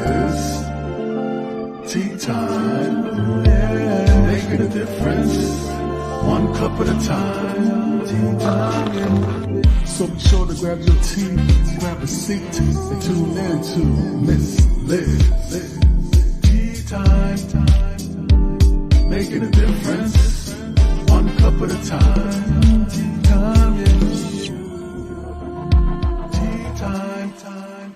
Miss Liz. Tea time, yeah, making a difference. One cup at a time. Tea time. So be sure to grab your tea, grab a seat, and tune in to Miss Liz. Tea time, making a difference. One cup at a time. Tea time, yeah. Tea time, time.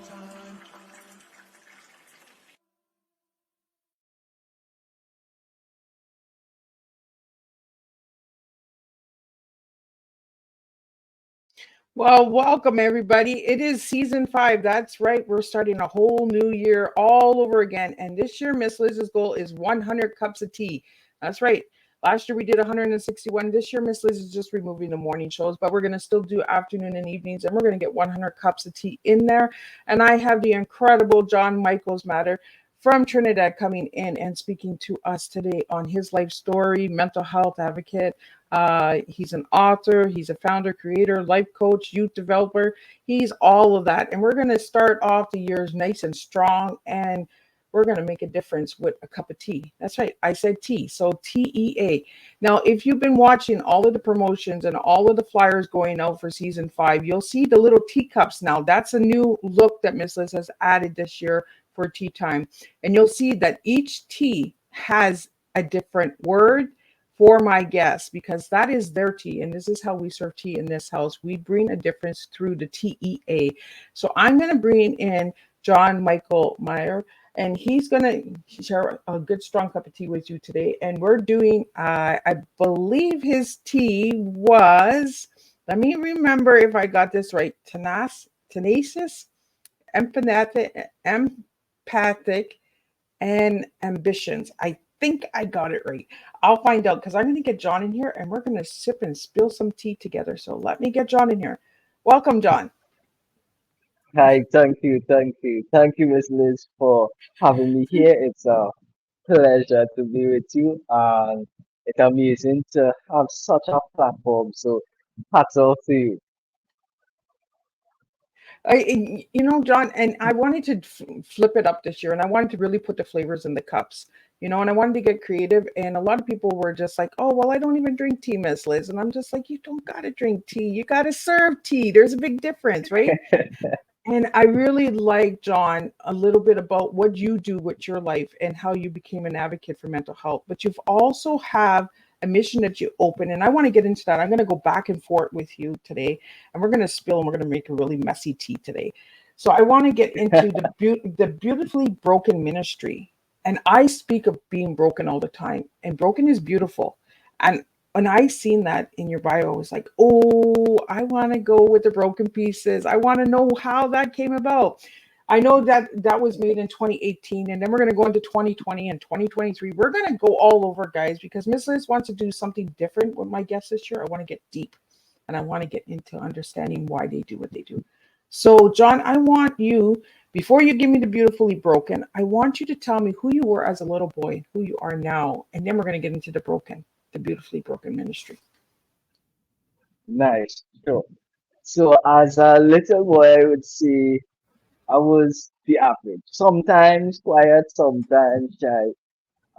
Well, welcome everybody. It is season 5. That's right. We're starting a whole new year all over again. And this year, Miss Liz's goal is 100 cups of tea. That's right. Last year we did 161. This year, Miss Liz is just removing the morning shows, but we're going to still do afternoon and evenings, and we're going to get 100 cups of tea in there. And I have the incredible John Michaels Matter from Trinidad coming in and speaking to us today on his life story, mental health advocate. He's an author, he's a founder, creator, life coach, youth developer. He's all of that. And we're going to start off the years nice and strong, and we're going to make a difference with a cup of tea. That's right. I said tea. So TEA. Now, if you've been watching all of the promotions and all of the flyers going out for season 5, you'll see the little teacups now. That's a new look that Miss Liz has added this year for tea time. And you'll see that each tea has a different word for my guests, because that is their tea, and this is how we serve tea in this house. We bring a difference through the TEA. So I'm going to bring in John Michael Meyer, and he's going to share a good strong cup of tea with you today. And we're doing, I believe his tea was, let me remember if I got this right, tenacious, empathic, and ambitions. I think I got it right. I'll find out, because I'm going to get John in here and we're going to sip and spill some tea together. So let me get John in here. Welcome, John. Hi, thank you, Miss Liz, for having me here. It's a pleasure to be with you, and it's amazing to have such a platform. So, hats off to you. John, and I wanted to flip it up this year, and I wanted to really put the flavors in the cups, and I wanted to get creative. And a lot of people were just like, oh, well, I don't even drink tea, Miss Liz. And I'm just like, you don't got to drink tea. You got to serve tea. There's a big difference, right? And I really like, John, a little bit about what you do with your life and how you became an advocate for mental health. But you've also have a mission that you open, and I want to get into that. I'm going to go back and forth with you today, and we're going to spill, and we're going to make a really messy tea today. So I want to get into the beautifully broken ministry. And I speak of being broken all the time, and broken is beautiful. And when I seen that in your bio, I was like, oh, I want to go with the broken pieces. I want to know how that came about. I know that that was made in 2018, and then we're going to go into 2020 and 2023. We're going to go all over, guys, because Miss Liz wants to do something different with my guests this year. I want to get deep, and I want to get into understanding why they do what they do. So, John, I want you, before you give me the beautifully broken, I want you to tell me who you were as a little boy and who you are now, and then we're going to get into the beautifully broken ministry. Nice, sure. So, as a little boy, I would say I was the average. Sometimes quiet, sometimes shy.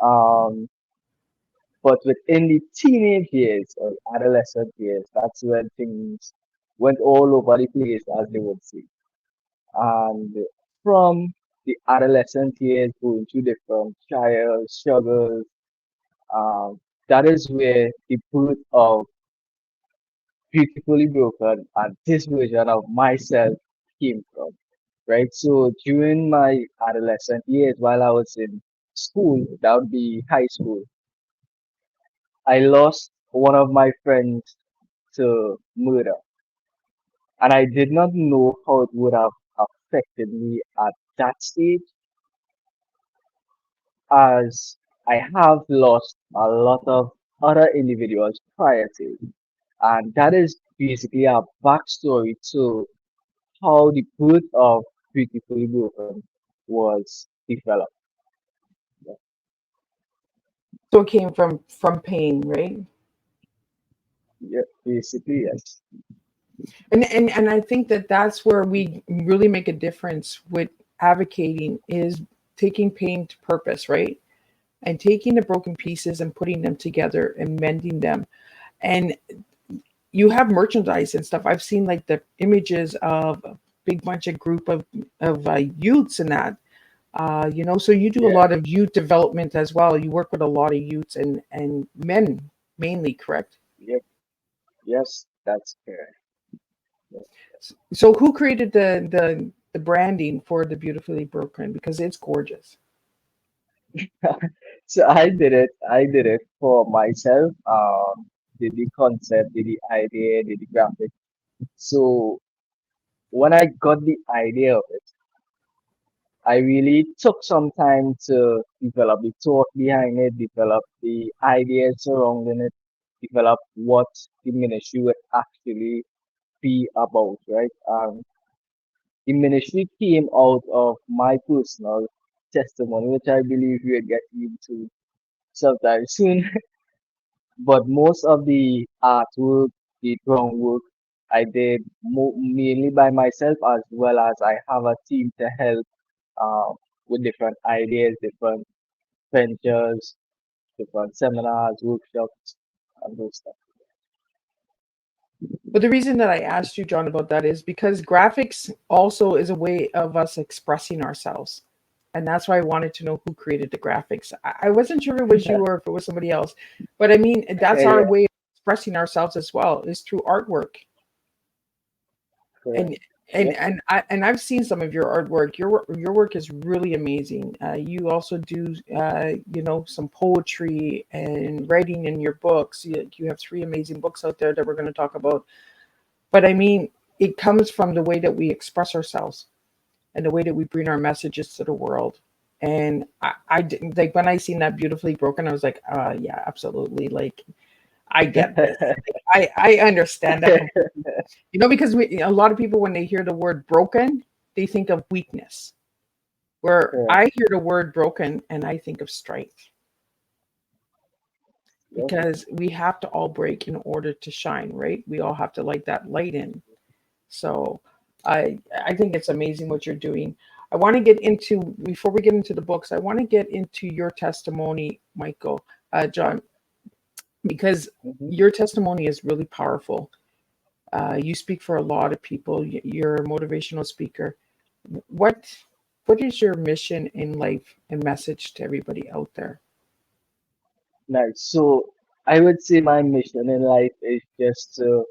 Um, but within the teenage years or adolescent years, that's when things went all over the place, as they would say. And from the adolescent years going through different trials, struggles, um, that is where the birth of Beautifully Broken and this version of myself came from, right? So during my adolescent years, while I was in school, that would be high school, I lost one of my friends to murder. And I did not know how it would have affected me at that stage, as I have lost a lot of other individuals prior to. And that is basically a backstory to how the birth of Beautifully Broken was developed. So it came from pain, right? Yeah, basically, yes. And I think that that's where we really make a difference with advocating, is taking pain to purpose, right? And taking the broken pieces and putting them together and mending them. And you have merchandise and stuff. I've seen like the images of a big bunch of group of youths and that. So you do a Yeah. lot of youth development as well. You work with a lot of youths and men mainly, correct? Yep. Yes, that's correct. Yes. So who created the branding for the Beautifully Broken? Because it's gorgeous. So I did it for myself. Did the concept, did the idea, did the graphic. So when I got the idea of it, I really took some time to develop the thought behind it, develop the ideas surrounding it, develop what the ministry would actually be about, right? The ministry came out of my personal testimony, which I believe we'll get into sometime soon. But most of the artwork, the groundwork, I did mainly by myself, as well as I have a team to help um, with different ideas, different ventures, different seminars, workshops, and those stuff. But the reason that I asked you, John, about that is because graphics also is a way of us expressing ourselves. And that's why I wanted to know who created the graphics. I wasn't sure if it was you or if it was somebody else. But I mean, that's our Yeah, way of expressing ourselves as well, is through artwork. correct. And Yep. I've seen some of your artwork. Your work is really amazing. You also do some poetry and writing in your books. You have three amazing books out there that we're going to talk about. But I mean, it comes from the way that we express ourselves and the way that we bring our messages to the world. And I didn't like when I seen that Beautifully Broken, I was like, yeah, absolutely. Like, I get this. Like, I understand that completely. Because a lot of people, when they hear the word broken, they think of weakness. Where Correct. I hear the word broken and I think of strength, Yep. because we have to all break in order to shine, right? We all have to light that light in. So I think it's amazing what you're doing. I want to get into before we get into the books. I want to get into your testimony, Micheal, John, because Hmm. your testimony is really powerful. You speak for a lot of people. You're a motivational speaker. What what is your mission in life and message to everybody out there? Nice. So I would say my mission in life is just to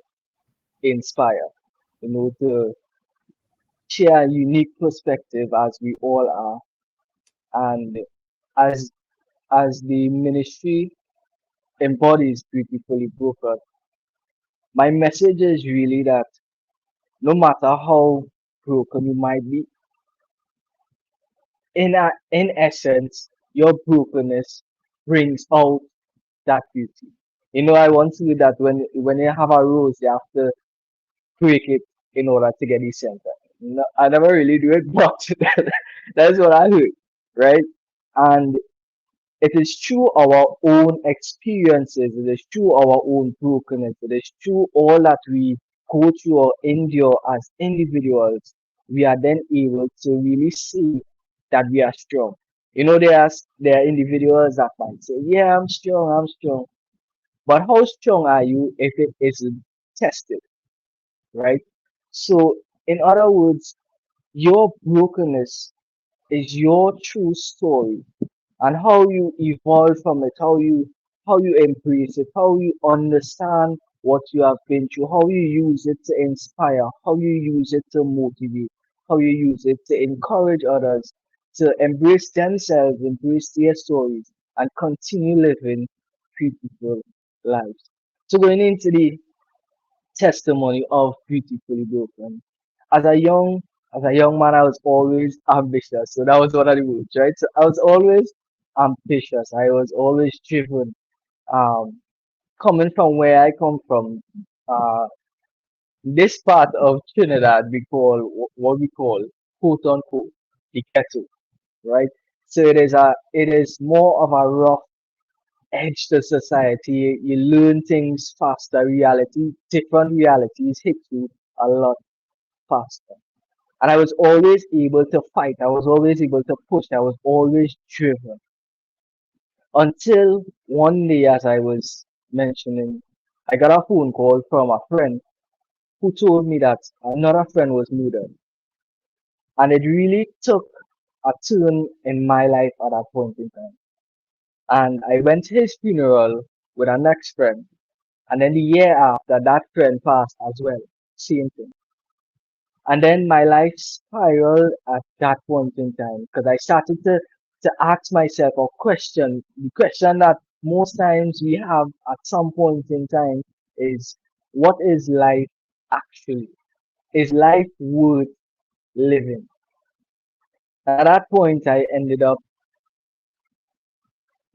inspire, to share a unique perspective as we all are. And as as the ministry embodies beautifully broken, my message is really that no matter how broken you might be, in essence, your brokenness brings out that beauty. I once do that when you have a rose, you have to break it in order to get the center. No, I never really do it, but that's what I heard, right? And it is through our own experiences, it is through our own brokenness, it is through all that we go through or endure as individuals, we are then able to really see that we are strong. There are individuals that might say, "Yeah, I'm strong," but how strong are you if it isn't tested, right? So, in other words, your brokenness is your true story, and how you evolve from it, how you embrace it, how you understand what you have been through, how you use it to inspire, how you use it to motivate, how you use it to encourage others to embrace themselves, embrace their stories, and continue living beautiful lives. So going into the testimony of beautifully broken. As a young as a young man, I was always ambitious. So that was one of the words, right? So I was always ambitious. I was always driven. Um, Coming from where I come from, uh, this part of Trinidad we call what we call quote unquote the ghetto, right? So it is more of a rough edge to society. You learn things faster. Different realities hit you a lot faster. And I was always able to fight. I was always able to push. I was always driven. Until one day, as I was mentioning, I got a phone call from a friend who told me that another friend was murdered. And it really took a turn in my life at that point in time. And I went to his funeral with an ex friend. And then the year after, that friend passed as well. Same thing. And then my life spiraled at that point in time because I started to ask myself or question the question that most times we have at some point in time is, what is life actually? Is life worth living? And at that point, I ended up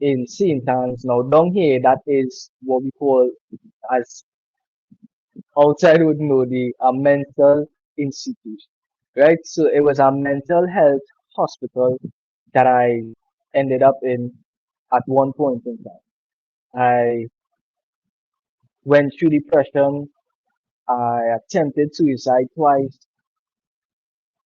in St. Anne's. Now, down here, that is what we call, as outside would know, the a mental institution, right? So it was a mental health hospital that I ended up in at one point in time. I went through depression. I attempted suicide twice.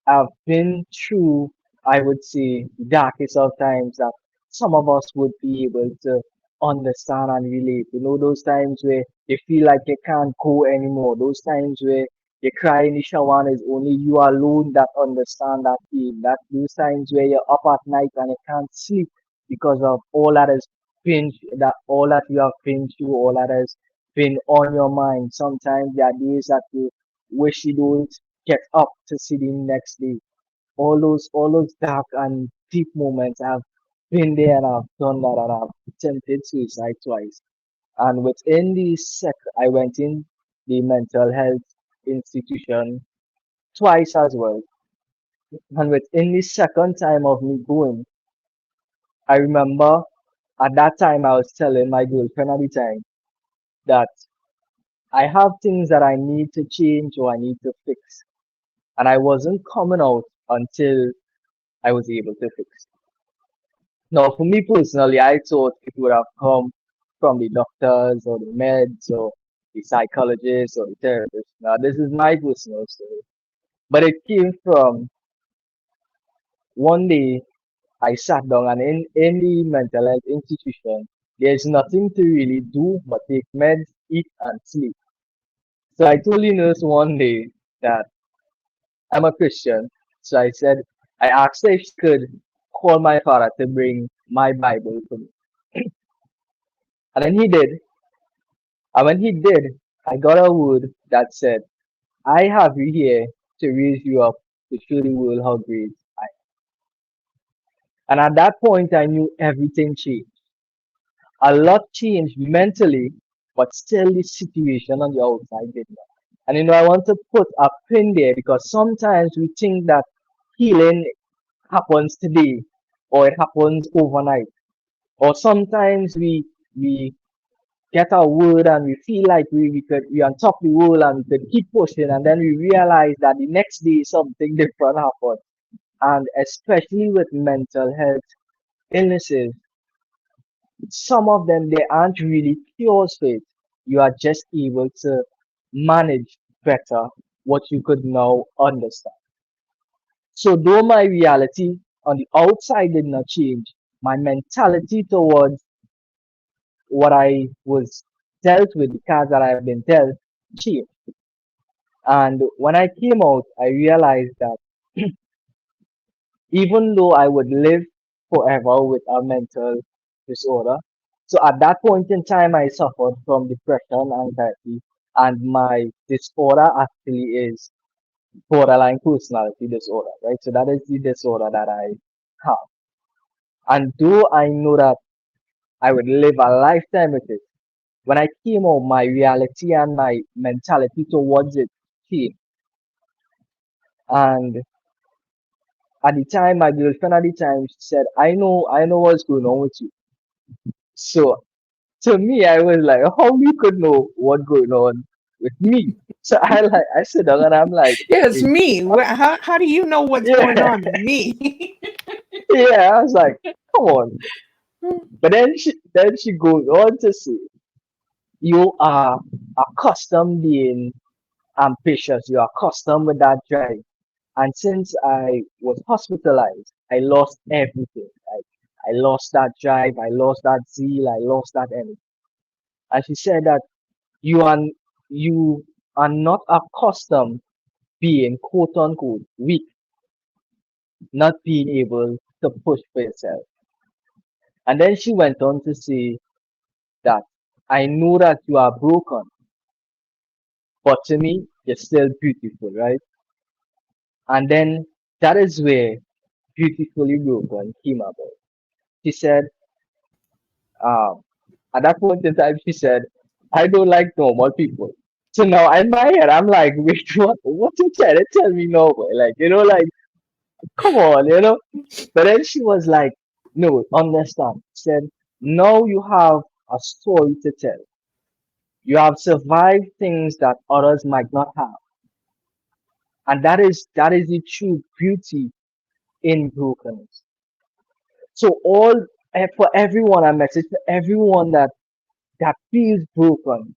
I've been through, I would say, the darkest of times that some of us would be able to understand and relate. You know, those times where you feel like you can't go anymore. Those times where you cry in the shower and it's only you alone that understand that feeling. That those times where you're up at night and you can't sleep because of all that has been that all that you have been through, all that has been on your mind. Sometimes there are days that you wish you don't get up to see the next day. All those dark and deep moments, I've been there and I've done that and I've attempted suicide twice. And within the I went in the mental health institution twice as well. And within the second time of me going, I remember at that time I was telling my girlfriend at the time that I have things that I need to change or I need to fix. And I wasn't coming out until I was able to fix. Now, for me personally, I thought it would have come from the doctors or the meds or the psychologists or the therapists. Now, this is my personal story. But it came from one day I sat down and in the mental health institution, there's nothing to really do but take meds, eat, and sleep. So I told the nurse one day that I'm a Christian. So I asked her if she could call my father to bring my Bible for me. And then he did. And when he did, I got a word that said, I have you here to raise you up to show the world how great I am. And at that point, I knew everything changed. A lot changed mentally, but still the situation on the outside did not. And I want to put a pin there because sometimes we think that healing happens today or it happens overnight. Or sometimes we get our word and we feel like we on top of the world and we could keep pushing and then we realize that the next day something different happened. And especially with mental health illnesses, some of them they aren't really cures for it. You are just able to manage better what you could now understand. So though my reality on the outside did not change, my mentality towards what I was dealt with, the cards that I have been dealt, changed. And when I came out, I realized that even though I would live forever with a mental disorder, so at that point in time, I suffered from depression, anxiety, and my disorder actually is borderline personality disorder, right? So that is the disorder that I have. And though I know that I would live a lifetime with it, when I came out, my reality and my mentality towards it changed. And at the time, my girlfriend at the time, she said, I know what's going on with you. So to me, I was like, how you could know what's going on with me? So I sit down and I'm like, Yeah, it's "Hey, me. How do you know what's going yeah, on with me? yeah. I was like, come on. But then she goes on to say, you are accustomed being ambitious. You're accustomed with that drive. And since I was hospitalized, I lost everything. I lost that drive, I lost that zeal, I lost that energy. And she said that you are you are not accustomed being quote unquote weak, not being able to push for yourself. And then she went on to say that I know that you are broken, but to me, you're still beautiful, right? And then that is where Beautifully Broken came about. She said, um, at that point in time, she said, I don't like normal people. So now in my head, I'm like, wait, what you trying to tell me now, boy? Like, like, come on, But then she was like, no, understand. She said, now you have a story to tell. You have survived things that others might not have. And that is the true beauty in brokenness. So for everyone, I message for everyone that feels broken.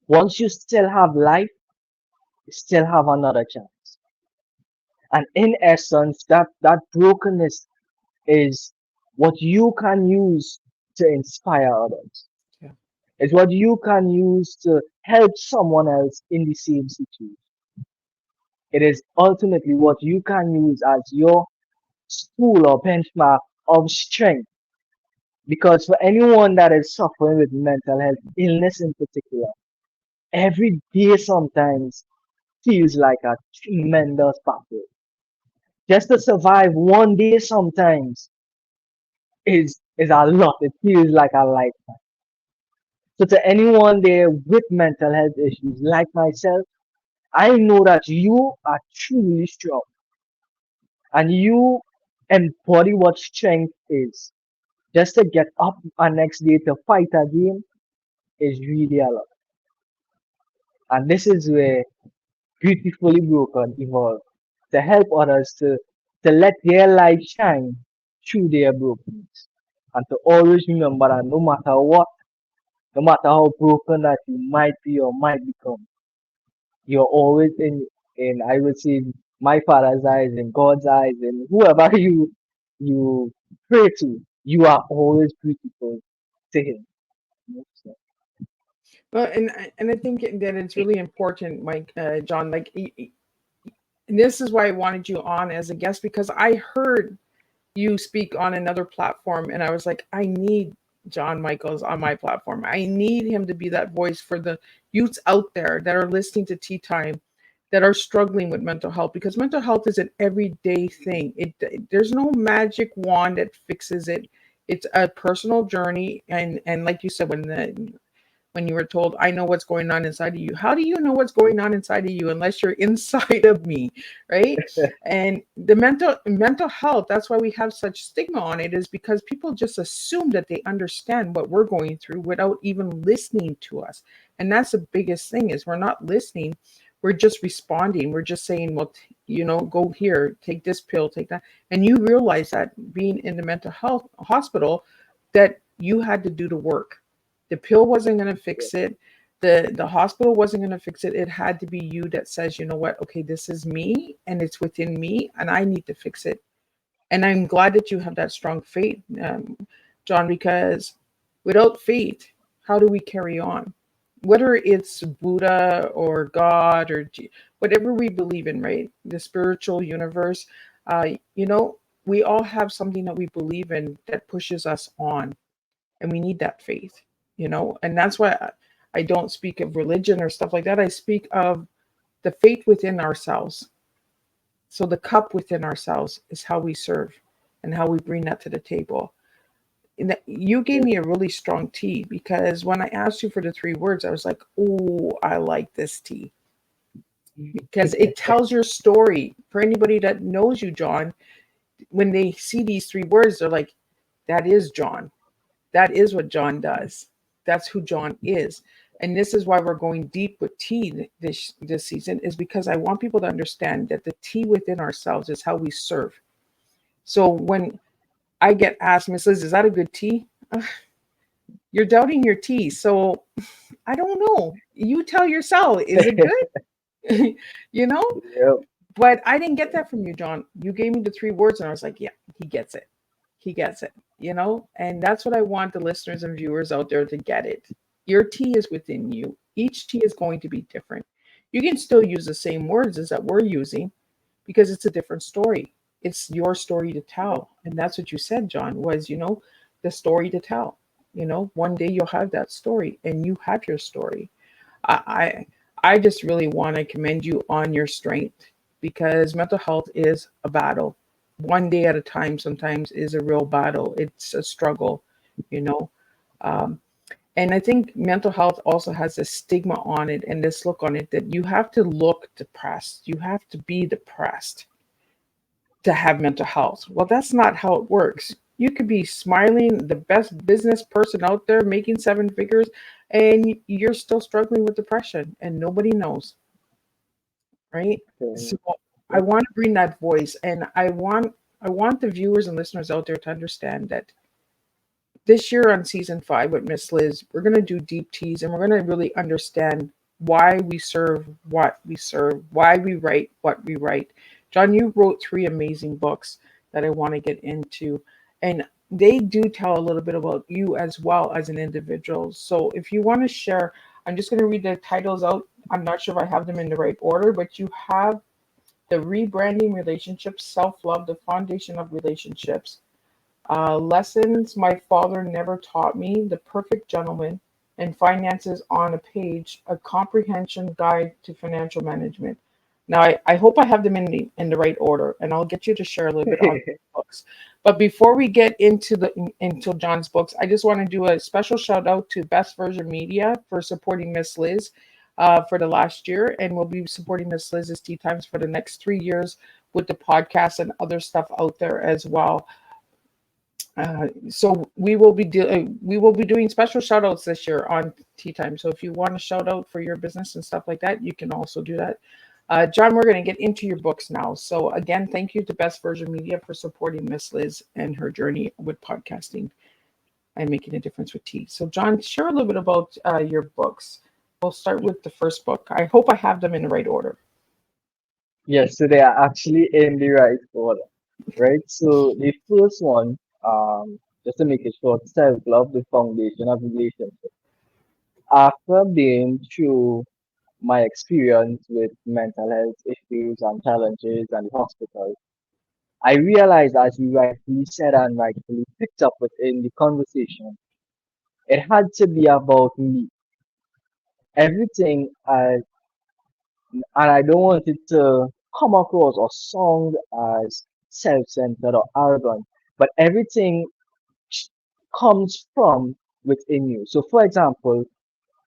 Once you still have life, you still have another chance. And in essence, that brokenness is what you can use to inspire others. Yeah. It's what you can use to help someone else in the same situation. It is ultimately what you can use as your tool or benchmark of strength. Because for anyone that is suffering with mental health illness in particular, every day sometimes feels like a tremendous battle. Just to survive one day sometimes is a lot. It feels like a lifetime. So to anyone there with mental health issues like myself, I know that you are truly strong and you embody what strength is. Just to get up and next day to fight again is really a lot. And this is where Beautifully Broken evolved to help others to let their light shine through their brokenness. And to always remember that no matter what, no matter how broken that you might be or might become, you're always in I would say my father's eyes, in God's eyes, and whoever you pray to, you are always beautiful to him. So, Well, and I think that it's really important, Mike, John. Like, and this is why I wanted you on as a guest, because I heard you speak on another platform, and I was like, I need John Michaels on my platform. I need him to be that voice for the youths out there that are listening to Tea Time, that are struggling with mental health, because mental health is an everyday thing. There's no magic wand that fixes it. It's a personal journey, and like you said, when you were told, I know what's going on inside of you. How do you know what's going on inside of you unless you're inside of me, right? And the mental health, that's why we have such stigma on it, is because people just assume that they understand what we're going through without even listening to us. And that's the biggest thing, is we're not listening. We're just responding. We're just saying, well, go here, take this pill, take that. And you realize that being in the mental health hospital, that you had to do the work. The pill wasn't going to fix it. The hospital wasn't going to fix it. It had to be you that says, you know what? Okay, this is me and it's within me and I need to fix it. And I'm glad that you have that strong faith, John, because without faith, how do we carry on? Whether it's Buddha or God or whatever we believe in, right? The spiritual universe, uh, you know, we all have something that we believe in that pushes us on, and we need that faith, and that's why I don't speak of religion or stuff like that. I speak of the faith within ourselves. So the cup within ourselves is how we serve and how we bring that to the table. And you gave yeah. me a really strong tea, because when I asked you for the 3 words, I was like, oh, I like this tea, because it tells your story. For anybody that knows you, John, when they see these 3 words, they're like, that is John. That is what John does. That's who John is. And this is why we're going deep with tea this season, is because I want people to understand that the tea within ourselves is how we serve. So when I get asked, Miss Liz, is that a good tea? You're doubting your tea. So I don't know. You tell yourself, is it good? you know? Yeah. But I didn't get that from you, John. You gave me the three words, and I was like, yeah, he gets it. He gets it, and that's what I want the listeners and viewers out there to get it. Your tea is within you. Each tea is going to be different. You can still use the same words as that we're using because it's a different story. It's your story to tell. And that's what you said, John, was, the story to tell. One day you'll have that story and you have your story. I I just really want to commend you on your strength because mental health is a battle. One day at a time sometimes is a real battle. It's a struggle, you know. Um, and I think mental health also has this stigma on it and this look on it that you have to look depressed. You have to be depressed to have mental health. Well, that's not how it works. You could be smiling, the best business person out there making seven figures, and you're still struggling with depression and nobody knows, right? Okay. So I want to bring that voice and I want the viewers and listeners out there to understand that this year on season 5 with Miss Liz, we're going to do deep teas and we're going to really understand why we serve what we serve, why we write what we write. John, you wrote 3 amazing books that I want to get into, and they do tell a little bit about you as well as an individual. So if you want to share, I'm just going to read the titles out. I'm not sure if I have them in the right order, but you have The Rebranding Relationships, Self Love, the Foundation of Relationships, Lessons My Father Never Taught Me, The Perfect Gentleman, and Finances on a Page, a comprehension guide to financial management. Now, I hope I have them in the right order, and I'll get you to share a little bit on books. But before we get into John's books, I just want to do a special shout out to Best Version Media for supporting Miss Liz for the last year, and we'll be supporting Miss Liz's Tea Times for the next 3 years with the podcast and other stuff out there as well. So we will be doing special shout outs this year on Tea Time. So if you want to shout out for your business and stuff like that, you can also do that. John, we're going to get into your books now. So again, thank you to Best Version Media for supporting Miss Liz and her journey with podcasting and making a difference with tea. So John, share a little bit about your books. We'll start with the first book. I hope I have them in the right order. Yes, so they are actually in the right order, right? So the first one, just to make it short, self-love, the foundation of relationship. After being through my experience with mental health issues and challenges and the hospital, I realized, as you rightfully said and rightfully picked up within the conversation, it had to be about me. Everything, and I don't want it to come across or sound as self-centered or arrogant, but everything comes from within you. So, for example,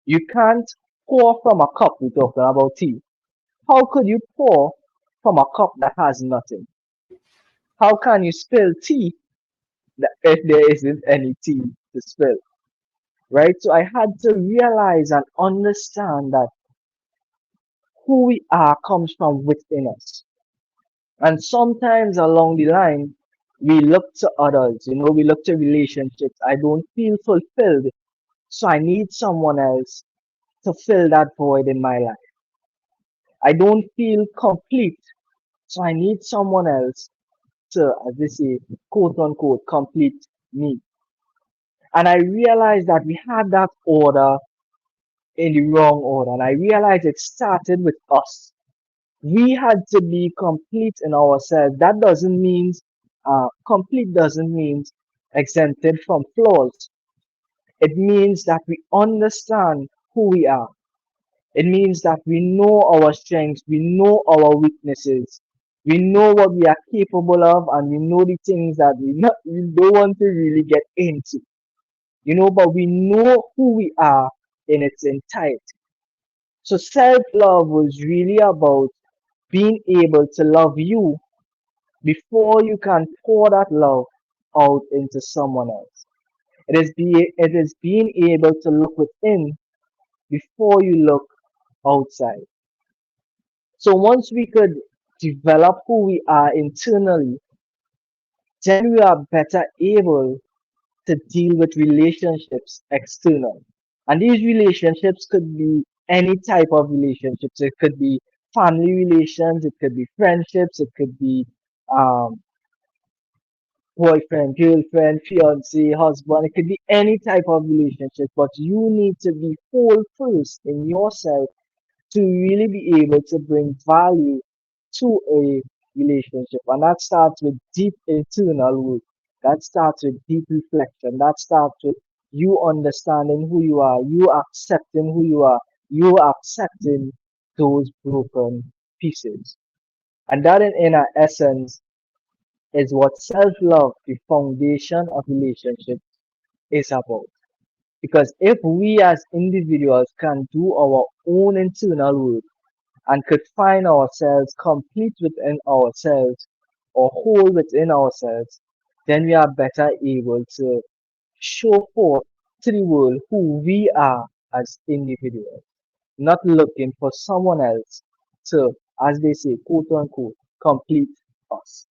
you can't pour from a cup. We're talking about tea. How could you pour from a cup that has nothing? How can you spill tea if there isn't any tea to spill? Right? So I had to realize and understand that who we are comes from within us. And sometimes along the line, we look to others, we look to relationships. I don't feel fulfilled, so I need someone else to fill that void in my life. I don't feel complete, so I need someone else to, as they say, quote unquote, complete me. And I realized that we had that order in the wrong order. And I realized it started with us. We had to be complete in ourselves. That doesn't mean complete doesn't mean exempted from flaws. It means that we understand who we are. It means that we know our strengths, we know our weaknesses, we know what we are capable of, and we know the things that we don't want to really get into. But we know who we are in its entirety. So self-love was really about being able to love you before you can pour that love out into someone else. It is being able to look within before you look outside. So once we could develop who we are internally, then we are better able to deal with relationships external. And these relationships could be any type of relationships. It could be family relations, it could be friendships, it could be um, boyfriend, girlfriend, fiance, husband. It could be any type of relationship, but you need to be whole first in yourself to really be able to bring value to a relationship. And that starts with deep internal work. That starts with deep reflection. That starts with you understanding who you are, you accepting who you are, you accepting those broken pieces. And that in our essence is what self-love, the foundation of relationship, is about. Because if we as individuals can do our own internal work and could find ourselves complete within ourselves or whole within ourselves, then we are better able to show forth to the world who we are as individuals, not looking for someone else to, as they say, quote unquote, complete us.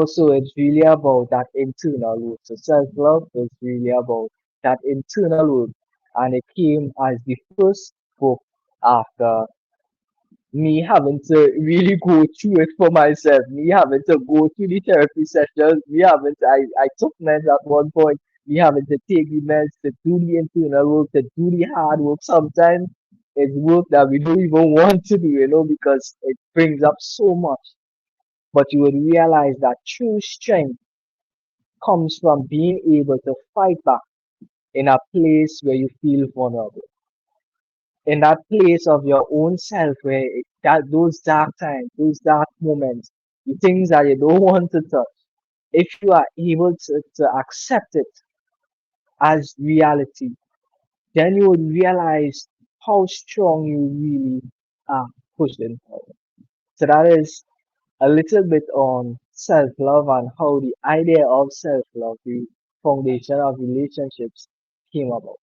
So it's really about that internal work. So self-love is really about that internal work. And it came as the first book after me having to really go through it for myself, me having to go through the therapy sessions, I took meds at one point, me having to take the meds to do the internal work, to do the hard work. Sometimes it's work that we don't even want to do, because it brings up so much. But you would realize that true strength comes from being able to fight back in a place where you feel vulnerable, in that place of your own self where that those dark times, those dark moments, the things that you don't want to touch, if you are able to accept it as reality, then you would realize how strong you really are pushing forward. So that is a little bit on self love and how the idea of self love, the foundation of relationships, came about.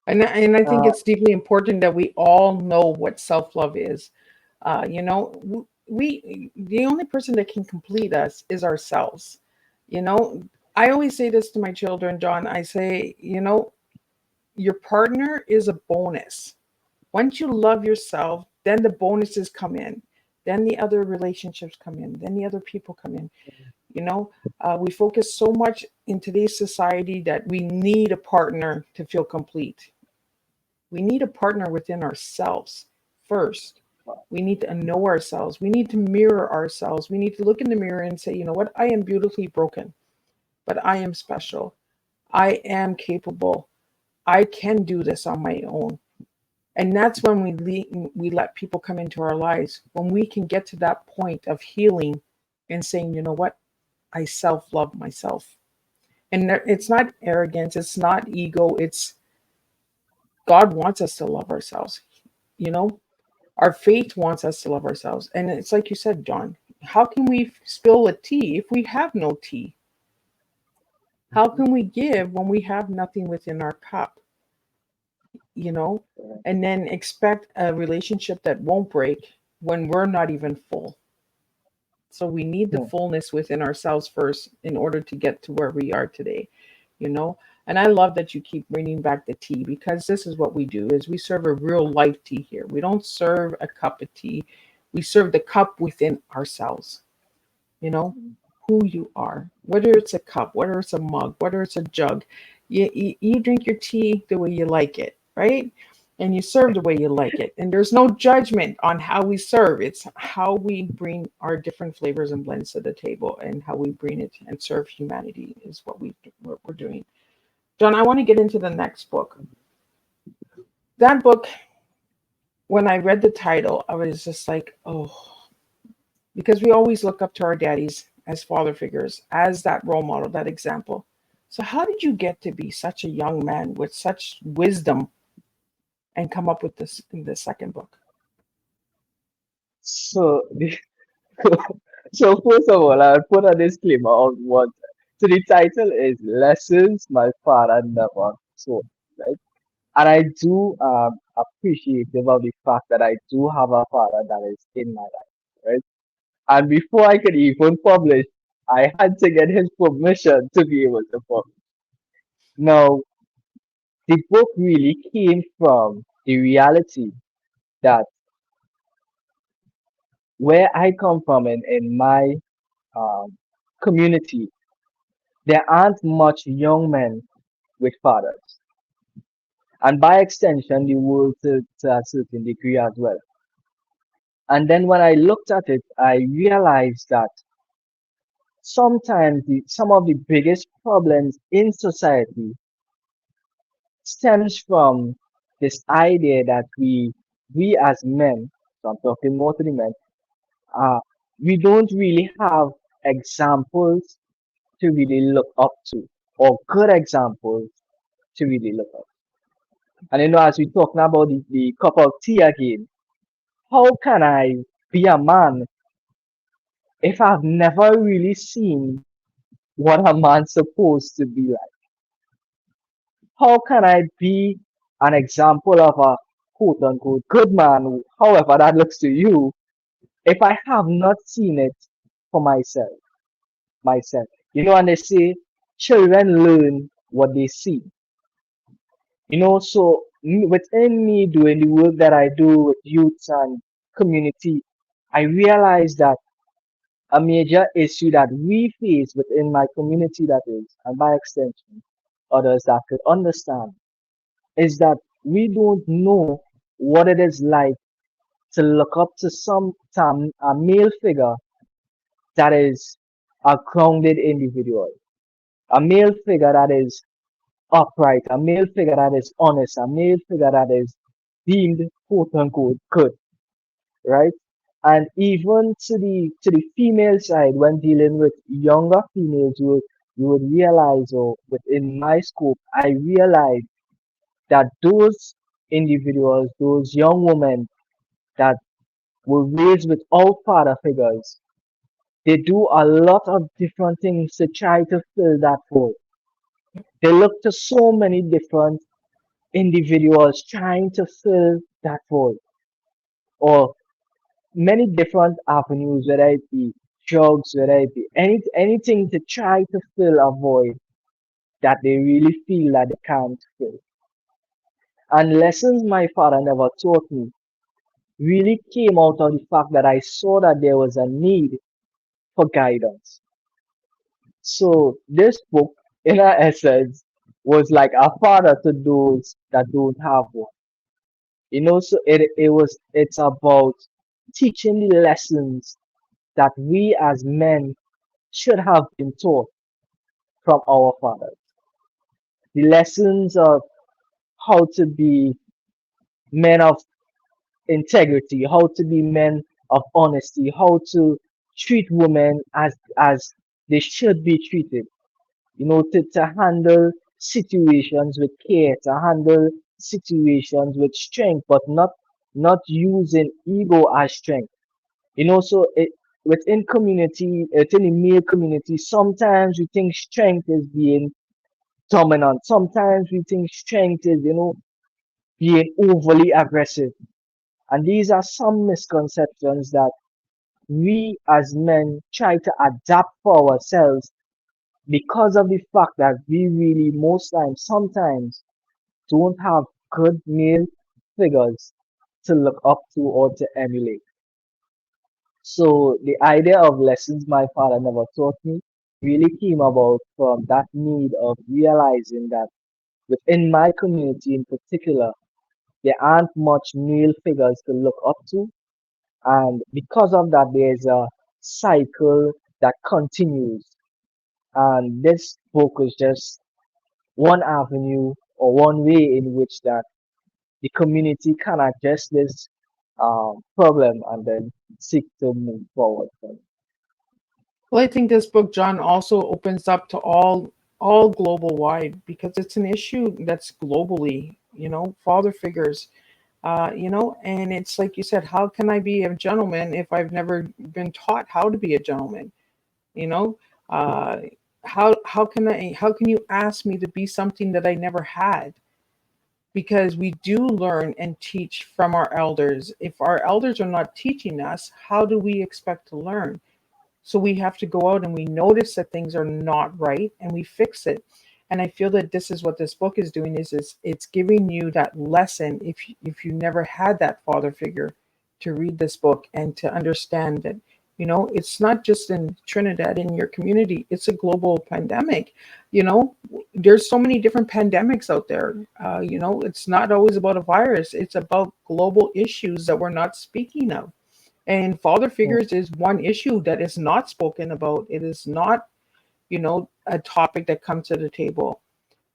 And I think Uh, it's deeply important that we all know what self-love is. The only person that can complete us is ourselves. You know, I always say this to my children, John. I say, your partner is a bonus. Once you love yourself, then the bonuses come in. Then the other relationships come in. Then the other people come in. You know, we focus so much in today's society that we need a partner to feel complete. We need a partner within ourselves first. We need to know ourselves. We need to mirror ourselves. We need to look in the mirror and say, you know what? I am beautifully broken, but I am special. I am capable. I can do this on my own. And that's when we let people come into our lives, when we can get to that point of healing and saying, you know what? I self love myself. And it's not arrogance, it's not ego, it's God wants us to love ourselves. You know, our faith wants us to love ourselves. And it's like you said, John, how can we spill a tea if we have no tea? How can we give when we have nothing within our cup? You know, and then expect a relationship that won't break when we're not even full. So we need the hmm, fullness within ourselves first in order to get to where we are today, you know. And I love that you keep bringing back the tea, because this is what we do: is we serve a real life tea here. We don't serve a cup of tea. We serve the cup within ourselves, you know, who you are, whether it's a cup, whether it's a mug, whether it's a jug. You drink your tea the way you like it, right? And you serve the way you like it. And there's no judgment on how we serve. It's how we bring our different flavors and blends to the table, and how we bring it and serve humanity is what we're doing. John, I want to get into the next book. That book, when I read the title, I was just like, oh, because we always look up to our daddies as father figures, as that role model, that example. So, how did you get to be such a young man with such wisdom and come up with this in the second book? so, so first of all, I'll put a disclaimer on what. So the title is Lessons My Father Never Taught, right? And I do appreciative of the fact that I do have a father that is in my life, right? And before I could even publish, I had to get his permission to be able to publish. Now, the book really came from the reality that where I come from in my um, community, there aren't much young men with fathers, and by extension, the world to a certain degree as well. And then when I looked at it, I realized that sometimes some of the biggest problems in society stems from this idea that we as men, so I'm talking more to the men, uh, we don't really have examples to really look up to, or good examples to really look up. And as we're talking about the cup of tea again, how can I be a man if I've never really seen what a man's supposed to be like? How can I be an example of a quote unquote good man, however that looks to you, if I have not seen it for myself? And they say children learn what they see. So within me doing the work that I do with youth and community, I realize that a major issue that we face within my community, that is, and by extension, others that could understand, is that we don't know what it is like to look up to a male figure that is a grounded individual, a male figure that is upright, a male figure that is honest, a male figure that is deemed quote unquote good, right? And even to the female side, when dealing with younger females, you would realize, or within my scope, I realized that those individuals, those young women that were raised without father figures, they do a lot of different things to try to fill that void. They look to so many different individuals trying to fill that void, or many different avenues, whether it be drugs, whether it be anything to try to fill a void that they really feel that they can't fill. And lessons my father never taught me really came out of the fact that I saw that there was a need for guidance. So this book, in essence, was like a father to those that don't have one. So it's about teaching the lessons that we as men should have been taught from our fathers. The lessons of how to be men of integrity, how to be men of honesty, how to treat women as they should be treated. To handle situations with care, to handle situations with strength, but not using ego as strength. So within community, within the male community, sometimes we think strength is being dominant. Sometimes we think strength is, being overly aggressive. And these are some misconceptions that we as men try to adapt for ourselves because of the fact that we really most times, sometimes, don't have good male figures to look up to or to emulate. So the idea of lessons my father never taught me really came about from that need of realizing that within my community in particular, there aren't much male figures to look up to. And because of that, there's a cycle that continues. And this book is just one avenue or one way in which that the community can address this problem and then seek to move forward from it. Well, I think this book, John, also opens up to all global wide because it's an issue that's globally, father figures, and it's like you said, how can I be a gentleman if I've never been taught how to be a gentleman? You know, uh, how can you ask me to be something that I never had? Because we do learn and teach from our elders. If our elders are not teaching us, how do we expect to learn? So we have to go out and we notice that things are not right and we fix it. And I feel that this is what this book is doing is it's giving you that lesson if you never had that father figure to read this book and to understand that, it's not just in Trinidad, in your community, it's a global pandemic. You know, there's so many different pandemics out there. It's not always about a virus, it's about global issues that we're not speaking of. And father mm, figures is one issue that is not spoken about. It is not, a topic that comes to the table.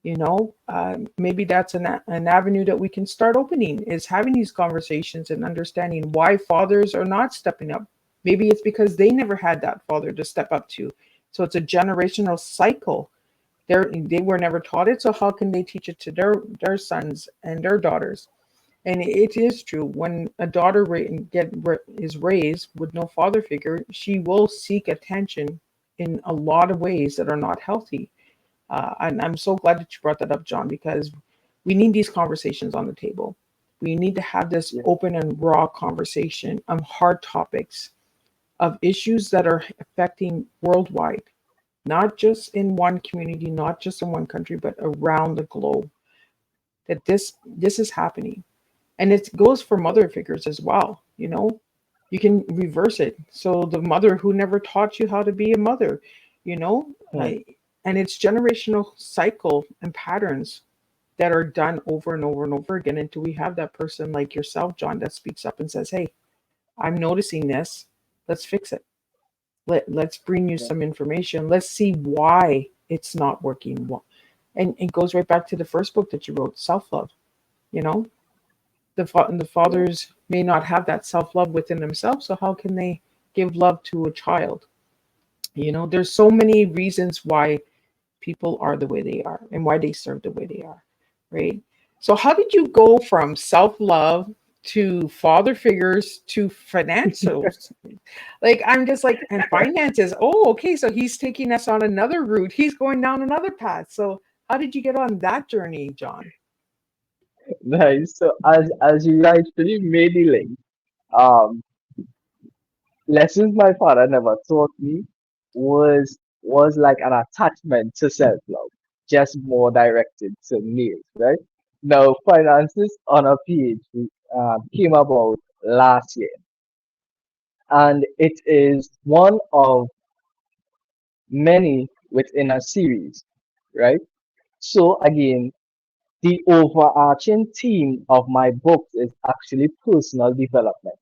Maybe that's an avenue that we can start opening, is having these conversations and understanding why fathers are not stepping up. Maybe it's because they never had that father to step up to. So it's a generational cycle. They were never taught it, so how can they teach it to their sons and their daughters? And it is true, when a daughter is raised with no father figure, she will seek attention in a lot of ways that are not healthy. And I'm so glad that you brought that up, John, because we need these conversations on the table. We need to have this yeah, open and raw conversation on hard topics of issues that are affecting worldwide, not just in one community, not just in one country, but around the globe. That this is happening, and it goes for mother figures as well. You can reverse it. So the mother who never taught you how to be a mother, you know, mm, I, and it's generational cycle and patterns that are done over and over and over again until we have that person like yourself, John, that speaks up and says, "Hey, I'm noticing this. Let's fix it. Let's bring you yeah, some information. Let's see why it's not working." And it goes right back to the first book that you wrote, self love. You know, the yeah, fathers may not have that self love within themselves, so how can they give love to a child? There's so many reasons why people are the way they are and why they serve the way they are, right? So how did you go from self love to father figures to financials? Like, I'm just like, and finances. Oh, okay, so he's taking us on another route, he's going down another path. So how did you get on that journey, John? nice. So as you actually made the link, um, lessons my father never taught me was like an attachment to self-love, just more directed to males, right? Now, finances on a PhD came about last year, and it is one of many within a series, right? So again, the overarching theme of my books is actually personal development.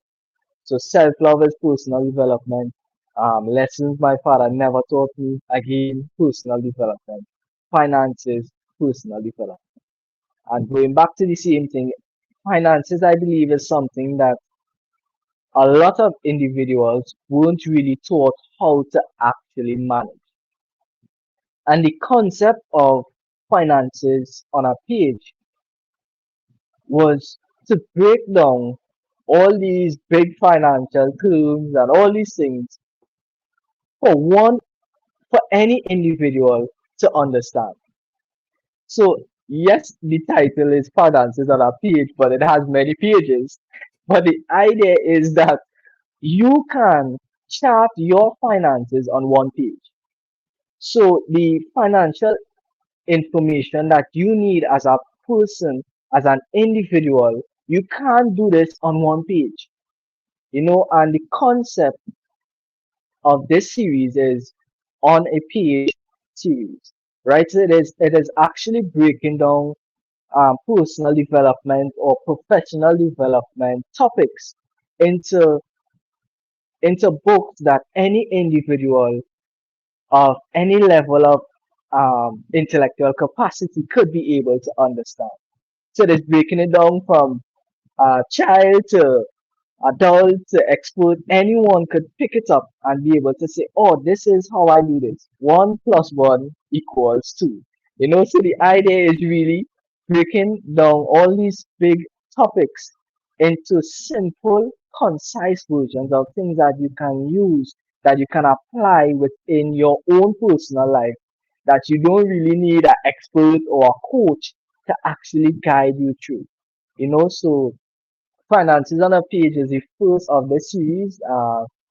So self-love is personal development. Lessons my father never taught me. Again, personal development. Finances, personal development. And going back to the same thing, finances, I believe, is something that a lot of individuals weren't really taught how to actually manage. And the concept of finances on a page was to break down all these big financial terms and all these things for one for any individual to understand. So yes, the title is finances on a page, but it has many pages. But the idea is that you can chart your finances on one page. So the financial information that you need as a person, as an individual, you can't do this on one page. And the concept of this series is on a page series, right? So it is actually breaking down personal development or professional development topics into into books that any individual of any level of intellectual capacity could be able to understand. So it is breaking it down from child to adult to expert, anyone could pick it up and be able to say, oh, this is how I do this. 1 plus 1 equals 2. So the idea is really breaking down all these big topics into simple, concise versions of things that you can use, that you can apply within your own personal life, that you don't really need an expert or a coach to actually guide you through. So finances on a page is the first of the series.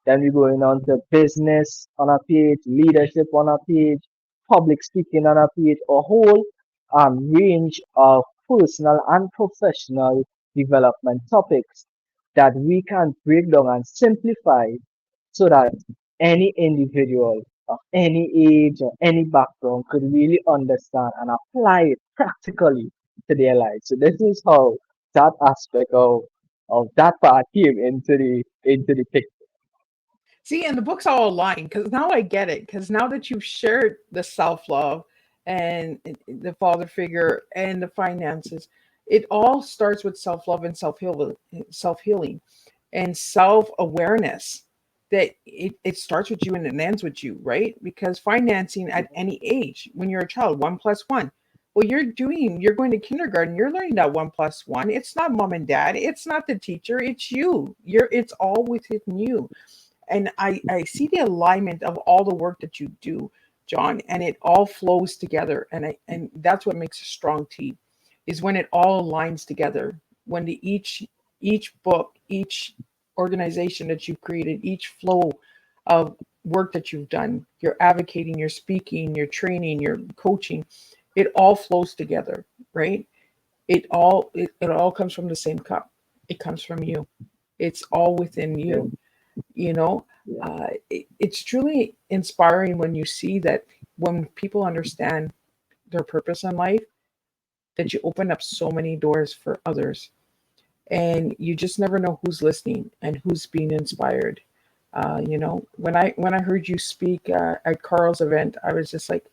Then we're going on to business on a page, leadership on a page, public speaking on a page, a whole range of personal and professional development topics. that we can break down and simplify so that any individual of any age or any background could really understand and apply it practically to their lives. So this is how that aspect of that part came into the picture. See, and the books all align because now I get it. Because now that you've shared the self love and the father figure and the finances, it all starts with self love and self healing, and self awareness. That it starts with you and it ends with you, right? Because financing at any age, when you're a child, one plus one. Well, you're going to kindergarten, you're learning that one plus one. It's not mom and dad, it's not the teacher, it's you. It's all within you. And I see the alignment of all the work that you do, John, and it all flows together. And that's what makes a strong team, is when it all aligns together. When each book, each organization that you've created, each flow of work that you've done, your advocating, your speaking, your training, your coaching, it all flows together, right? It all comes from the same cup. It comes from you. It's all within Yeah, you, you know. yeah, It's truly inspiring when you see that, when people understand their purpose in life, that you open up so many doors for others, and you just never know who's listening and who's being inspired. When I heard you speak at Carl's event, I was just like,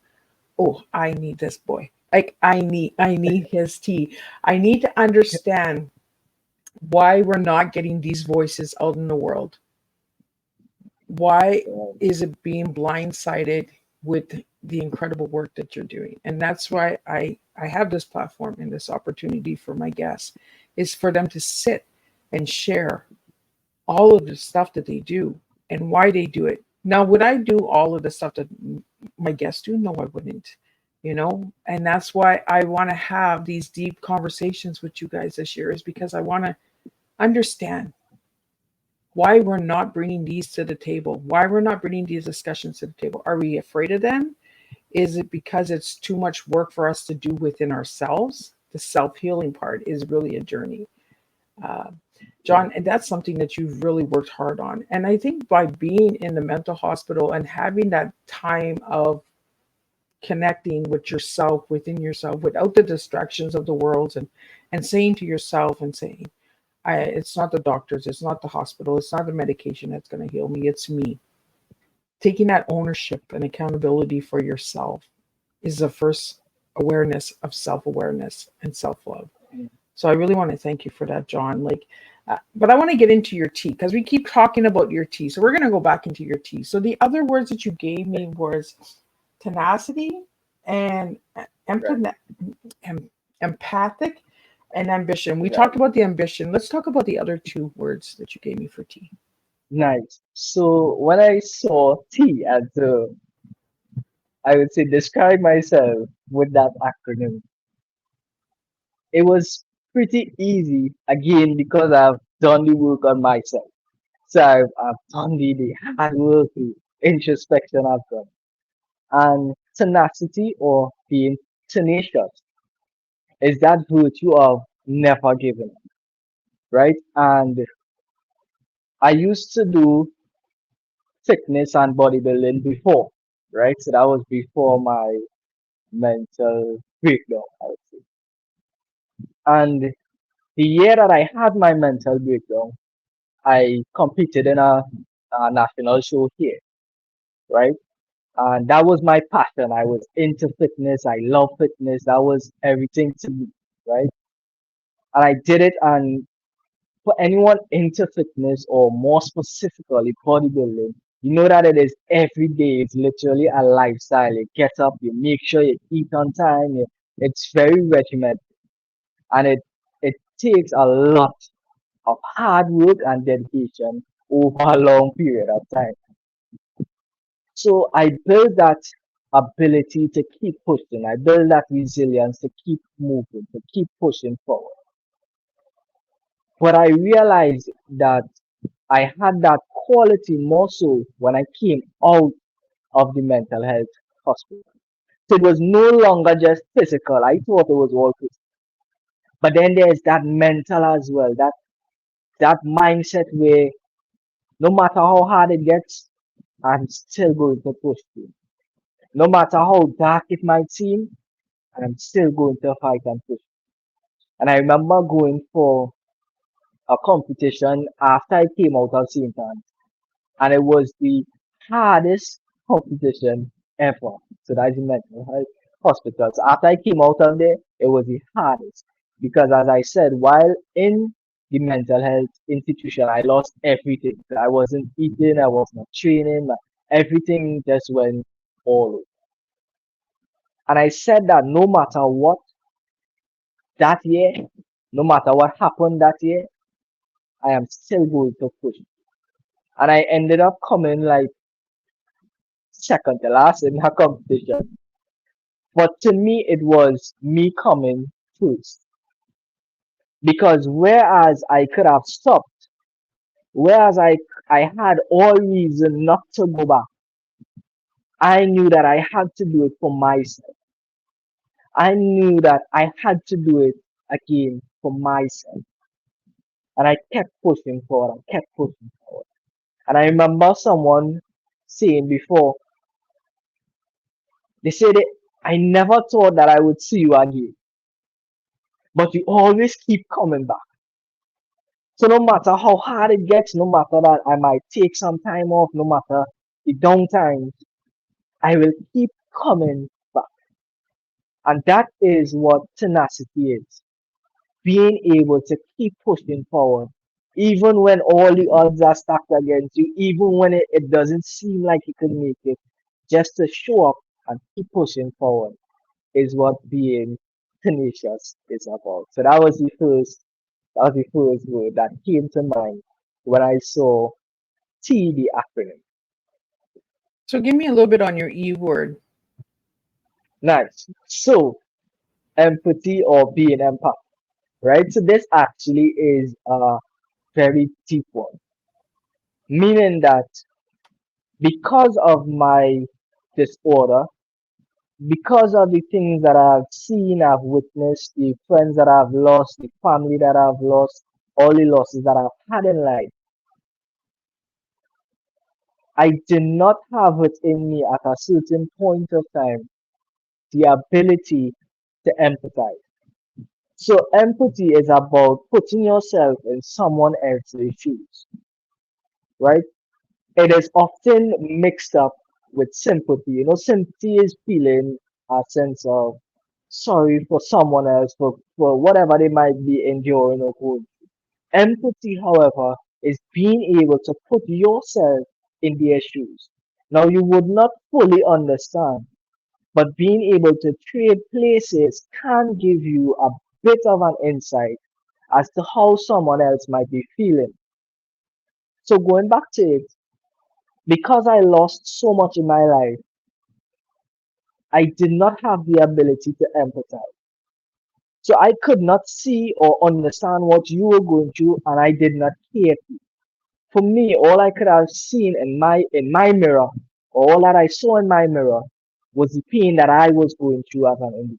oh, I need this boy. Like, I need his tea. I need to understand why we're not getting these voices out in the world. Why yeah, is it being blindsided with the incredible work that you're doing? And that's why I have this platform and this opportunity for my guests, is for them to sit and share all of the stuff that they do and why they do it. Now, would I do all of the stuff that my guests do? No, I wouldn't. And that's why I want to have these deep conversations with you guys this year, is because I want to understand why we're not bringing these to the table, why we're not bringing these discussions to the table. Are we afraid of them? Is it because it's too much work for us to do within ourselves? The self healing part is really a journey. Uh, yeah, John, and that's something that you've really worked hard on. And I think by being in the mental hospital and having that time of connecting with yourself, within yourself, without the distractions of the world, and saying to yourself and saying, it's not the doctors, it's not the hospital, it's not the medication that's going to heal me, it's me. Taking that ownership and accountability for yourself is the first awareness of self awareness and self love. yeah. So I really want to thank you for that, John. But I want to get into your tea, because we keep talking about your tea. So we're going to go back into your tea. So the other words that you gave me was tenacity and Right, empath- em- empathic and ambition. We right. talked about the ambition. Let's talk about the other two words that you gave me for tea. Nice. So when I saw T as I would say describe myself with that acronym, it was pretty easy again because I've done the work on myself. So I've done the hard work, the introspection I've done. And tenacity, or being tenacious, is that virtue of never giving up, right? And I used to do fitness and bodybuilding before, right? So that was before my mental breakdown, I would say. And the year that I had my mental breakdown, I competed in a national show here, right? And that was my passion. I was into fitness. I love fitness. That was everything to me, right? And I did it. And for anyone into fitness, or more specifically bodybuilding, you know that it is every day. It's literally a lifestyle. You get up, you make sure you eat on time. It's very regimented, and it takes a lot of hard work and dedication over a long period of time. So I built that ability to keep pushing. I built that resilience to keep moving, to keep pushing forward. But I realized that I had that quality more so when I came out of the mental health hospital. So it was no longer just physical. I thought it was all physical. But then there's that mental as well, that That mindset where no matter how hard it gets, I'm still going to push through. No matter how dark it might seem, I'm still going to fight and push. And I remember going for a competition after I came out of St. Anne's, and it was the hardest competition ever. So that's in mental health hospitals. After I came out of there, it was the hardest because, as I said, while in the mental health institution, I lost everything. I wasn't eating, I was not training, everything just went all over. And I said that no matter what that year, no matter what happened that year, I am still going to push. And I ended up coming like second to last in her competition. But to me, it was me coming first. Because whereas I could have stopped, whereas I had all reason not to go back, I knew that I had to do it for myself. I knew that I had to do it again for myself. And I kept pushing forward. I kept pushing forward. And I remember someone saying before, they said, I never thought that I would see you again, but you always keep coming back. So no matter how hard it gets, no matter that I might take some time off, no matter the downtime, I will keep coming back. And that is what tenacity is. Being able to keep pushing forward, even when all the odds are stacked against you, even when it doesn't seem like you can make it, just to show up and keep pushing forward is what being tenacious is about. So that was the first word that came to mind when I saw T, the acronym. So give me a little bit on your E word. Nice. So empathy or being empath, right? So this actually is a very deep one, meaning that because of my disorder, because of the things that I've seen, I've witnessed, the friends that I've lost, the family that I've lost, all the losses that I've had in life, I did not have within me at a certain point of time the ability to empathize. So empathy is about putting yourself in someone else's shoes, right? It is often mixed up with sympathy. You know, sympathy is feeling a sense of sorry for someone else for whatever they might be enduring or going. Empathy, however, is being able to put yourself in their shoes. Now, you would not fully understand, but being able to trade places can give you a bit of an insight as to how someone else might be feeling. So, going back to it, because I lost so much in my life, I did not have the ability to empathize. So, I could not see or understand what you were going through, and I did not care. For me, all I could have seen in my mirror, or all that I saw in my mirror, was the pain that I was going through as an individual.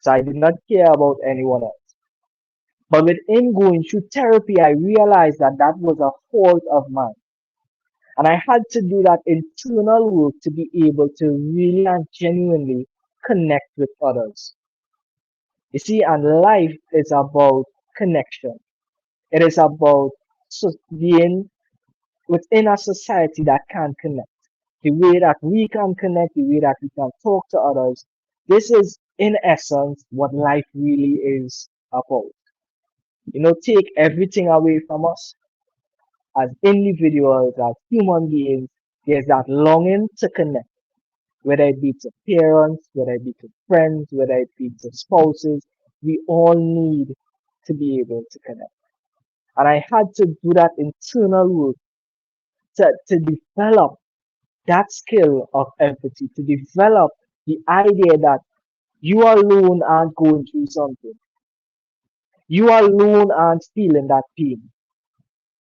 So I did not care about anyone else. But within going through therapy, I realized that that was a fault of mine. And I had to do that internal work to be able to really and genuinely connect with others. You see, and life is about connection. It is about being within a society that can connect. The way that we can connect, the way that we can talk to others. This is, in essence, what life really is about. You know, take everything away from us as individuals, as human beings. There's that longing to connect, whether it be to parents, whether it be to friends, whether it be to spouses. We all need to be able to connect. And I had to do that internal work to develop that skill of empathy, to develop the idea that you alone aren't going through something. You alone aren't feeling that pain.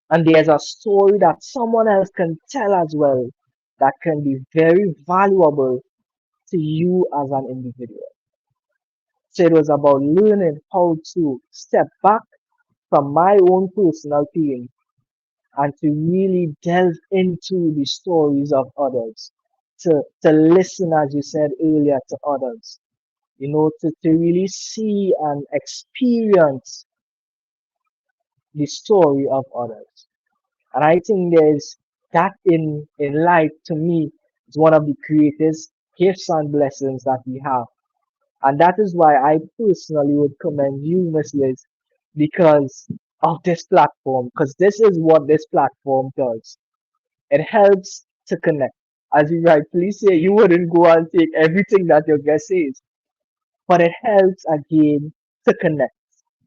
And there's a story that someone else can tell as well that can be very valuable to you as an individual. So it was about learning how to step back from my own personal pain and to really delve into the stories of others, to listen, as you said earlier, to others, to really see and experience the story of others. And I think there's that in life to me is one of the greatest gifts and blessings that we have. And that is why I personally would commend you, Miss Liz, because of this platform, because this is what this platform does. It helps to connect. As you rightfully say, you wouldn't go and take everything that your guest says, but it helps again to connect.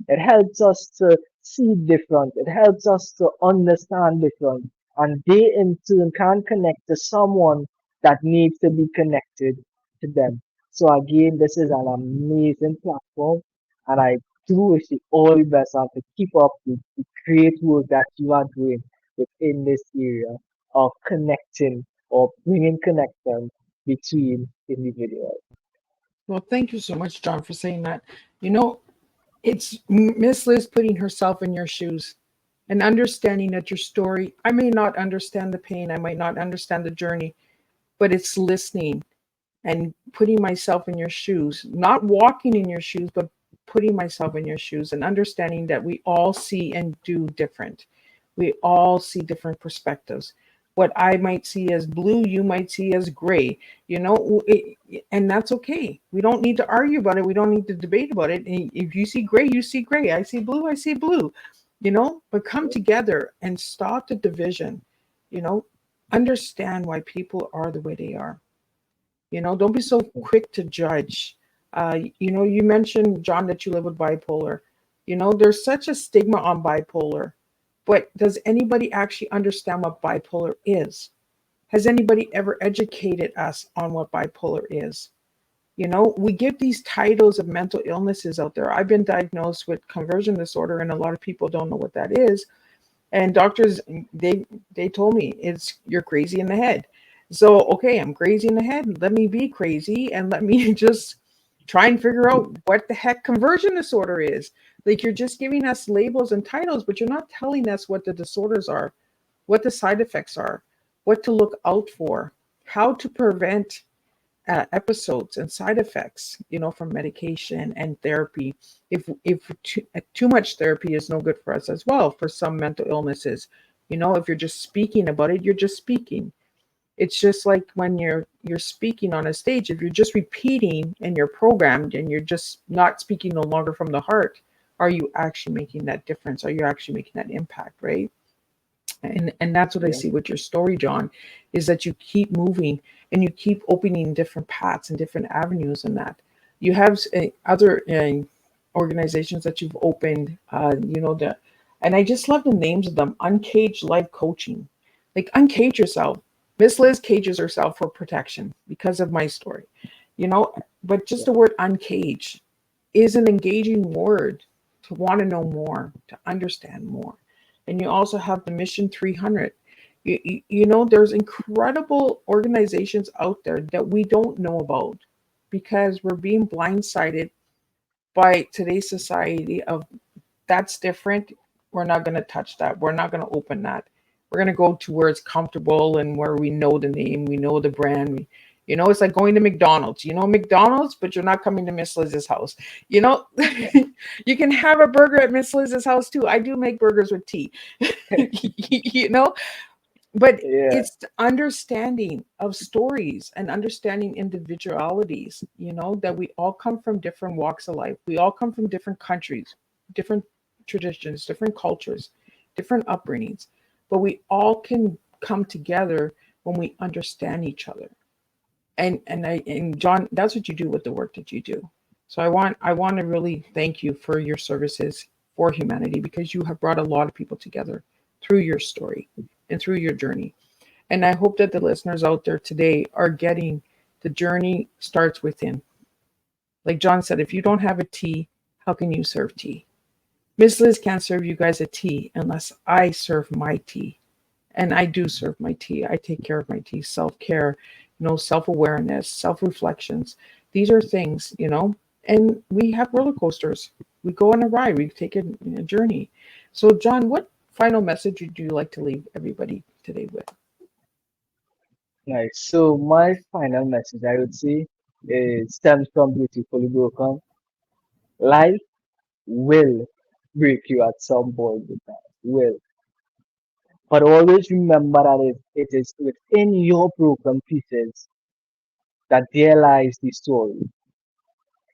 It helps us to see different. It helps us to understand different. And they in turn can connect to someone that needs to be connected to them. So again, this is an amazing platform. And I do wish you all the best and to keep up with the great work that you are doing within this area of connecting or bringing connection between individuals. Well, thank you so much, John, for saying that. You know, it's Miss Liz putting herself in your shoes and understanding that your story, I may not understand the pain, I might not understand the journey, but it's listening and putting myself in your shoes, not walking in your shoes, but putting myself in your shoes and understanding that we all see and do different. We all see different perspectives. What I might see as blue, you might see as gray, and that's okay. We don't need to argue about it. We don't need to debate about it. And if you see gray, you see gray. I see blue, I see blue, but come together and stop the division, you know, understand why people are the way they are. Don't be so quick to judge. You mentioned, John, that you live with bipolar. There's such a stigma on bipolar, but does anybody actually understand what bipolar is? Has anybody ever educated us on what bipolar is? We give these titles of mental illnesses out there. I've been diagnosed with conversion disorder, and a lot of people don't know what that is. And doctors, they told me you're crazy in the head. So okay, I'm crazy in the head. Let me be crazy and let me just try and figure out what the heck conversion disorder is. Like, you're just giving us labels and titles, but you're not telling us what the disorders are, what the side effects are, what to look out for, how to prevent episodes and side effects, from medication and therapy. If too much therapy is no good for us as well, for some mental illnesses. If you're just speaking about it, you're just speaking. It's just like when you're speaking on a stage, if you're just repeating and you're programmed and you're just not speaking no longer from the heart, are you actually making that difference? Are you actually making that impact, right? And that's what I Yeah. see with your story, John, is that you keep moving and you keep opening different paths and different avenues in that. You have other organizations that you've opened, and I just love the names of them. Uncaged Life Coaching. Like, uncage yourself. Miss Liz cages herself for protection because of my story, but just Yeah. the word uncage is an engaging word to want to know more, to understand more. And you also have the Mission 300. There's incredible organizations out there that we don't know about because we're being blindsided by today's society of that's different. We're not going to touch that. We're not going to open that. We're going to go to where it's comfortable and where we know the name, we know the brand. It's like going to McDonald's. McDonald's, but you're not coming to Miss Liz's house. You know, you can have a burger at Miss Liz's house too. I do make burgers with tea. you know, but Yeah. it's the understanding of stories and understanding individualities, that we all come from different walks of life. We all come from different countries, different traditions, different cultures, different upbringings, but we all can come together when we understand each other. And John, that's what you do with the work that you do. So I want to really thank you for your services for humanity, because you have brought a lot of people together through your story and through your journey. And I hope that the listeners out there today are getting the journey starts within. Like John said, if you don't have a tea, how can you serve tea? Miss Liz can't serve you guys a tea unless I serve my tea. And I do serve my tea. I take care of my tea. Self-care, self-awareness, self-reflections. These are things, and we have roller coasters. We go on a ride. We take a journey. So, John, what final message would you like to leave everybody today with? Nice. So my final message, I would say, is stems from Beautifully Broken. Life will break you at some point in time. Will. But always remember that it is within your broken pieces that there lies the story.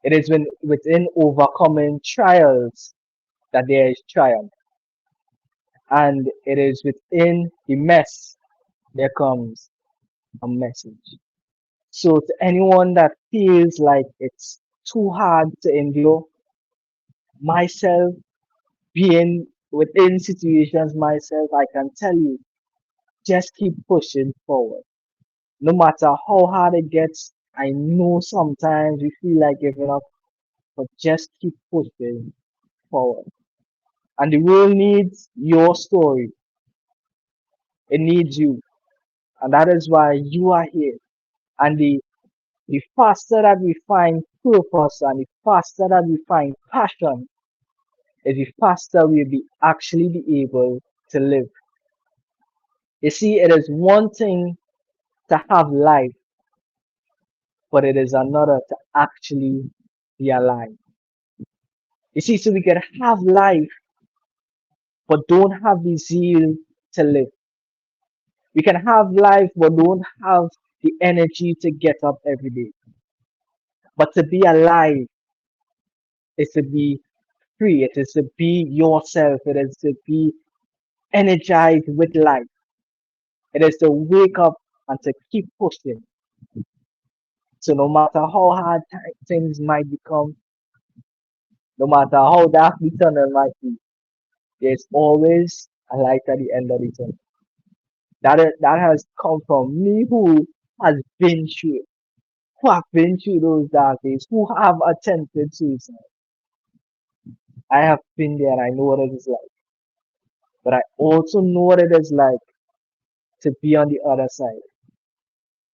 It is within overcoming trials that there is triumph. And it is within the mess there comes a message. So to anyone that feels like it's too hard to endure, myself being within situations myself, I can tell you, just keep pushing forward. No matter how hard it gets, I know sometimes we feel like giving up, but just keep pushing forward. And the world needs your story. It needs you. And that is why you are here. And the faster that we find purpose and the faster that we find passion, is the faster we'll be actually be able to live. You see, it is one thing to have life, but it is another to actually be alive. You see, so we can have life, but don't have the zeal to live. We can have life, but don't have the energy to get up every day. But to be alive is to be free. It is to be yourself. It is to be energized with life. It is to wake up and to keep pushing. So no matter how hard things might become, no matter how dark the tunnel might be, there's always a light at the end of the tunnel. That has come from me who has been through it, who have been through those dark days, who have attempted suicide. I have been there and I know what it is like. But I also know what it is like to be on the other side.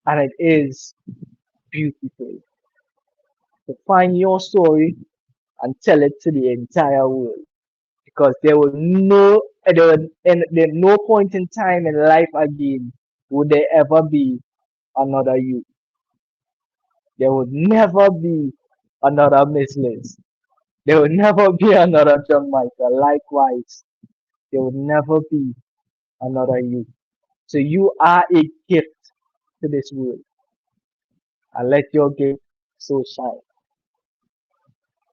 And it is beautiful to find your story and tell it to the entire world. Because there no point in time in life again would there ever be another you. There would never be another Miss Liz. There would never be another John Michael. Likewise, there would never be another you. So you are a gift to this world. And let your gift so shine.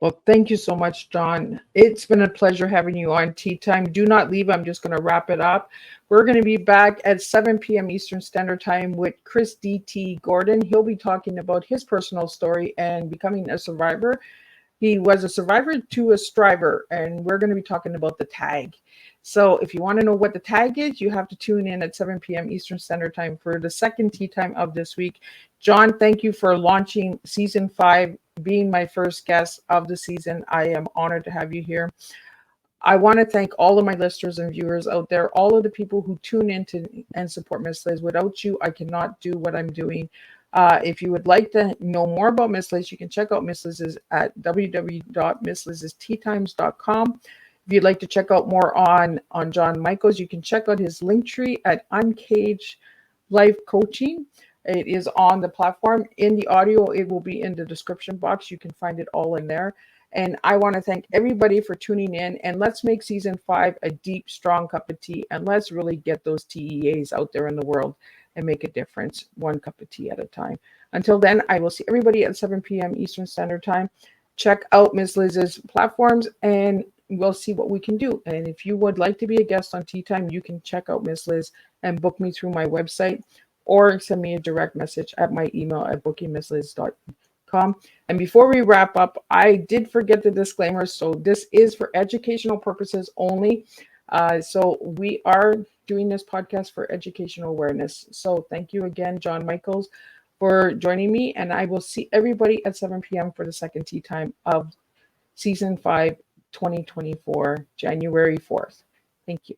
Well, thank you so much, John. It's been a pleasure having you on Tea Time. Do not leave. I'm just going to wrap it up. We're going to be back at 7 p.m. Eastern Standard Time with Chris D.T. Gordon. He'll be talking about his personal story and becoming a survivor. He was a survivor to a striver, and we're going to be talking about the tag. So if you want to know what the tag is, you have to tune in at 7 p.m. Eastern Standard Time for the second Tea Time of this week. John, thank you for launching season 5, being my first guest of the season. I am honored to have you here. I want to thank all of my listeners and viewers out there, all of the people who tune in to and support Miss Liz. Without you, I cannot do what I'm doing. If you would like to know more about Miss Liz, you can check out Miss Liz's at www.misslizsteatimes.com. If you'd like to check out more on John Michaels, you can check out his link tree at Uncaged Life Coaching. It is on the platform. In the audio, it will be in the description box. You can find it all in there. And I want to thank everybody for tuning in. And let's make season 5 a deep, strong cup of tea. And let's really get those TEAs out there in the world and make a difference, one cup of tea at a time. Until then, I will see everybody at 7 p.m. Eastern Standard Time. Check out Ms. Liz's platforms and we'll see what we can do. And if you would like to be a guest on Tea Time, you can check out Ms. Liz and book me through my website or send me a direct message at my email at bookingmissliz.com. And before we wrap up, I did forget the disclaimer. So this is for educational purposes only. So we are doing this podcast for educational awareness. So thank you again, John Michaels, for joining me. And I will see everybody at 7 p.m. for the second Tea Time of season 5, 2024, January 4th. Thank you.